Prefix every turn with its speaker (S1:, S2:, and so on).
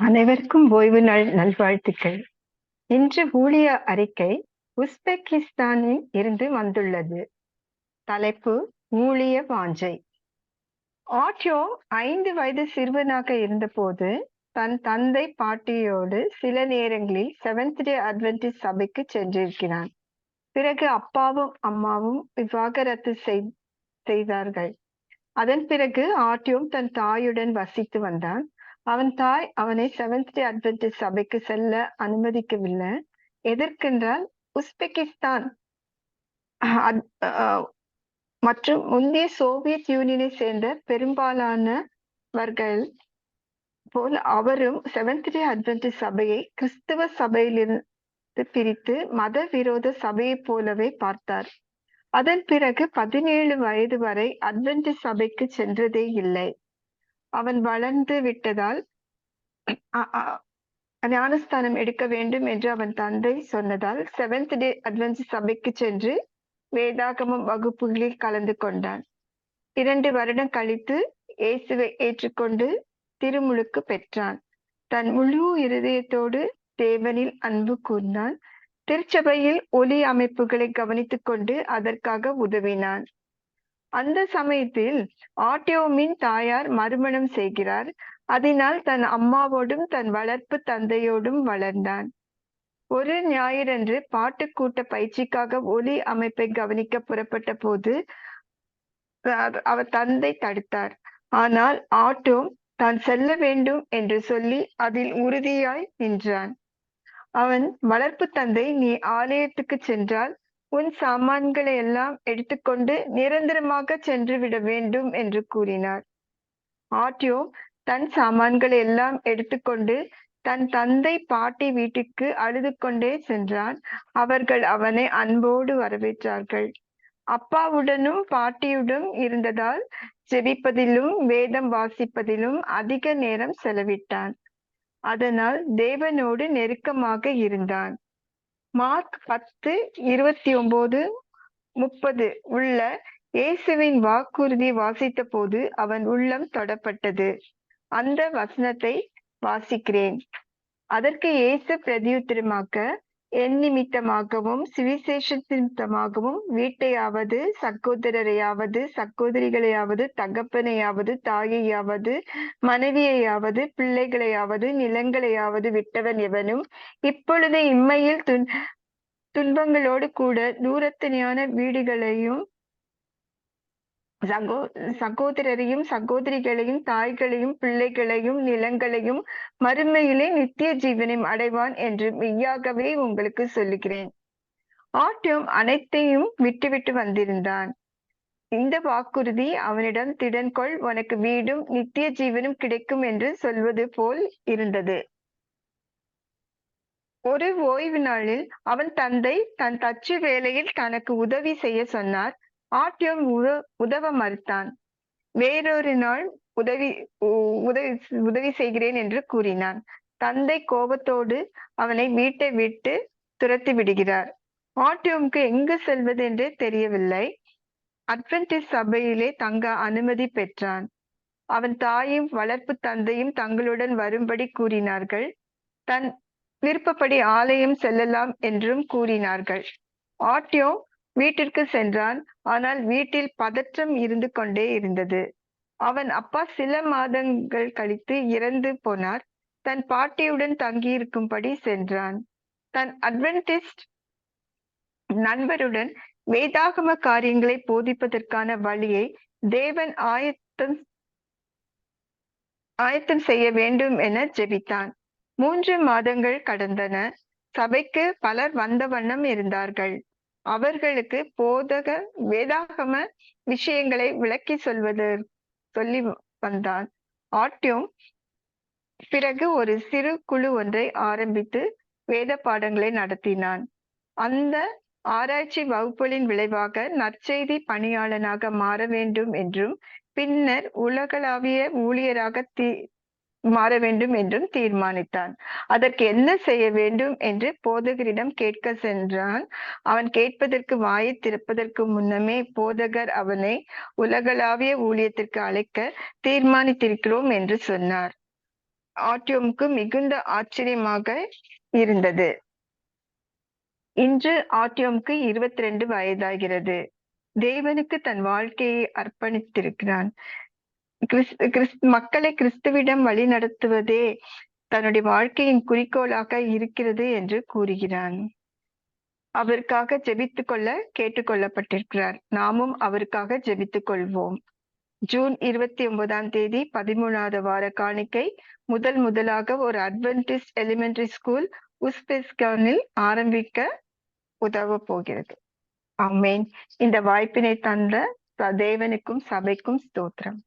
S1: அனைவருக்கும் ஓய்வு நாள் நல்வாழ்த்துக்கள். இன்று ஊழிய அறிக்கை உஸ்பெகிஸ்தானில் இருந்து வந்துள்ளது. தலைப்பு ஊழிய வாஞ்சை. ஆட்யோ 5 வயது சிறுவனாக இருந்தபோது தன் தந்தை பாட்டியோடு சில நேரங்களில் செவன்த் டே அட்வென்டிஸ்ட் சபைக்கு சென்றிருக்கிறான். பிறகு அப்பாவும் அம்மாவும் விவாகரத்து செய்தார்கள். அதன் பிறகு ஆட்யோம் தன் தாயுடன் வசித்து வந்தான். அவன் தாய் அவனை செவன்த் டே அட்வென்டிஸ்ட் சபைக்கு செல்ல அனுமதிக்கவில்லை. எதற்கென்றால் உஸ்பெகிஸ்தான் மற்றும் முந்தைய சோவியத் யூனியனை சேர்ந்த பெரும்பாலானவர்கள் போல் அவரும் செவன்த் டே அட்வென்டிஸ்ட் சபையை கிறிஸ்தவ சபையிலிருந்து பிரித்து மத விரோத சபையைப் போலவே பார்த்தார். அதன் பிறகு 17 வயது வரை அட்வென்டிஸ்ட் சபைக்கு சென்றதே இல்லை. அவன் வளர்ந்து விட்டதால் ஞானஸ்தானம் எடுக்க வேண்டும் என்று அவன் தந்தை சொன்னதால் செவன்த் டே அட்வென்டிஸ்ட் சபைக்கு சென்று வேதாகமம் வகுப்புகளில் கலந்து கொண்டான். 2 வருடம் கழித்து இயேசுவை ஏற்றுக்கொண்டு திருமுழுக்கு பெற்றான். தன் முழு இருதயத்தோடு தேவனில் அன்பு கூர்ந்தான். திருச்சபையில் ஒலி அமைப்புகளை கவனித்துக் கொண்டு அதற்காக உதவினான். அந்த சமயத்தில் ஆட்யோமின் தாயார் மறுமணம் செய்கிறார். அதனால் தன் அம்மாவோடும் தன் வளர்ப்பு தந்தையோடும் வளர்ந்தான். ஒரு ஞாயிறன்று பாட்டுக்கூட்ட பயிற்சிக்காக ஒலி அமைப்பை கவனிக்க புறப்பட்ட போது அவர் தந்தை தடுத்தார். ஆனால் ஆட்டோம் தான் செல்ல வேண்டும் என்று சொல்லி அதில் உறுதியாய் நின்றான். அவன் வளர்ப்பு தந்தை, நீ ஆலயத்துக்கு சென்றால் உன் சாமான்களை எல்லாம் எடுத்துக்கொண்டு நிரந்தரமாக சென்று விட வேண்டும் என்று கூறினார். ஆட்யோ தன் சாமான்களை எல்லாம் எடுத்துக்கொண்டு தன் தந்தை பாட்டி வீட்டுக்கு அழுது கொண்டே சென்றான். அவர்கள் அவனை அன்போடு வரவேற்றார்கள். அப்பாவுடனும் பாட்டியுடன் இருந்ததால் ஜெபிப்பதிலும் வேதம் வாசிப்பதிலும் அதிக நேரம் செலவிட்டான். அதனால் தேவனோடு நெருக்கமாக இருந்தான். மார்க் 10:29-30 உள்ள இயேசுவின் வாக்குறுதி வாசித்த போது அவன் உள்ளம் தொடப்பட்டது. அந்த வசனத்தை வாசிக்கிறேன். அதற்கு இயேசு பிரதியுத்தரமாக, என் நிமித்தமாகவும் சுவிசேஷ நிமித்தமாகவும் வீட்டையாவது சகோதரரையாவது சகோதரிகளையாவது தகப்பனையாவது தாயையாவது மனைவியையாவது பிள்ளைகளையாவது நிலங்களையாவது விட்டவன் எவனும் இப்பொழுது இம்மையில் துன்பங்களோடு கூட தூரத்தனையான வீடுகளையும் சகோதரரையும் சகோதரிகளையும் தாய்களையும் பிள்ளைகளையும் நிலங்களையும் மறுமையிலே நித்திய ஜீவனையும் அடைவான் என்று மெய்யாகவே உங்களுக்கு சொல்லுகிறேன். ஆட்யோம் அனைத்தையும் விட்டுவிட்டு வந்திருந்தான். இந்த வாக்குறுதி அவனிடம் திடன்கொள், உனக்கு வீடும் நித்திய ஜீவனும் கிடைக்கும் என்று சொல்வது போல் இருந்தது. ஒரு ஓய்வு நாளில் அவன் தந்தை தன் தச்சு வேலையில் தனக்கு உதவி செய்ய சொன்னார். ஆட்யோம் உதவ மறுத்தான். வேறொரு நாள் உதவி செய்கிறேன் என்று கூறினான். தந்தை கோபத்தோடு அவனை வீட்டை விட்டு துரத்தி விடுகிறார். ஆட்யோமுக்கு எங்கு செல்வது என்றே தெரியவில்லை. அட்வென்டிஸ்ட் சபையிலே தங்க அனுமதி பெற்றான். அவன் தாயும் வளர்ப்பு தந்தையும் தங்களுடன் வரும்படி கூறினார்கள். தன் விருப்பப்படி ஆலயம் செல்லலாம் என்றும் கூறினார்கள். ஆட்யோ வீட்டிற்கு சென்றான். ஆனால் வீட்டில் பதற்றம் இருந்து கொண்டே இருந்தது. அவன் அப்பா சில மாதங்கள் கழித்து இறந்து போனார். தன் பாட்டியுடன் தங்கியிருக்கும்படி சென்றான். தன் அட்வென்டிஸ்ட் நண்பருடன் வேதாகம காரியங்களை போதிப்பதற்கான வழியை தேவன் ஆயத்தம் செய்ய வேண்டும் என ஜெபித்தான். 3 மாதங்கள் கடந்தன. சபைக்கு பலர் வந்த வண்ணம் இருந்தார்கள். அவர்களுக்கு போதகர் வேதாகம விஷயங்களை விளக்கி சொல்லி வந்தான். ஆட்யோம் பிறகு ஒரு சிறு குழு ஒன்றை ஆரம்பித்து வேத பாடங்களை நடத்தினான். அந்த ஆராய்ச்சி வகுப்புகளின் விளைவாக நற்செய்தி பணியாளனாக மாற வேண்டும் என்றும் பின்னர் உலகளாவிய ஊழியராக மாற வேண்டும் என்றும் தீர்மானித்தான். அதற்கு என்ன செய்ய வேண்டும் என்று போதகரிடம் கேட்க சென்றான். அவன் கேட்பதற்கு வாயை திறப்பதற்கு முன்னமே போதகர் அவனை உலகளாவிய ஊழியத்திற்கு அழைக்க தீர்மானித்திருக்கிறோம் என்று சொன்னார். ஆர்டியோமுக்கு மிகுந்த ஆச்சரியமாக இருந்தது. இன்று ஆர்டியோமுக்கு 22 வயதாகிறது. தேவனுக்கு தன் வாழ்க்கையை அர்ப்பணித்திருக்கிறான். மக்களை கிறிஸ்துவிடம் வழி நடத்துவதே தன்னுடைய வாழ்க்கையின் குறிக்கோளாக இருக்கிறது என்று கூறுகிறான். அவருக்காக ஜெபித்துக் கொள்ள கேட்டுக்கொள்ளப்பட்டிருக்கிறார். நாமும் அவருக்காக ஜெபித்துக் கொள்வோம். ஜூன் 29 13வது வார காணிக்கை முதலாக ஒரு அட்வென்டிஸ்ட் எலிமெண்டரி ஸ்கூல் உஸ்பெஸ்கானில் ஆரம்பிக்க உதவ போகிறது. ஆமென். இந்த வாய்ப்பினை தந்த தேவனுக்கும் சபைக்கும் ஸ்தோத்திரம்.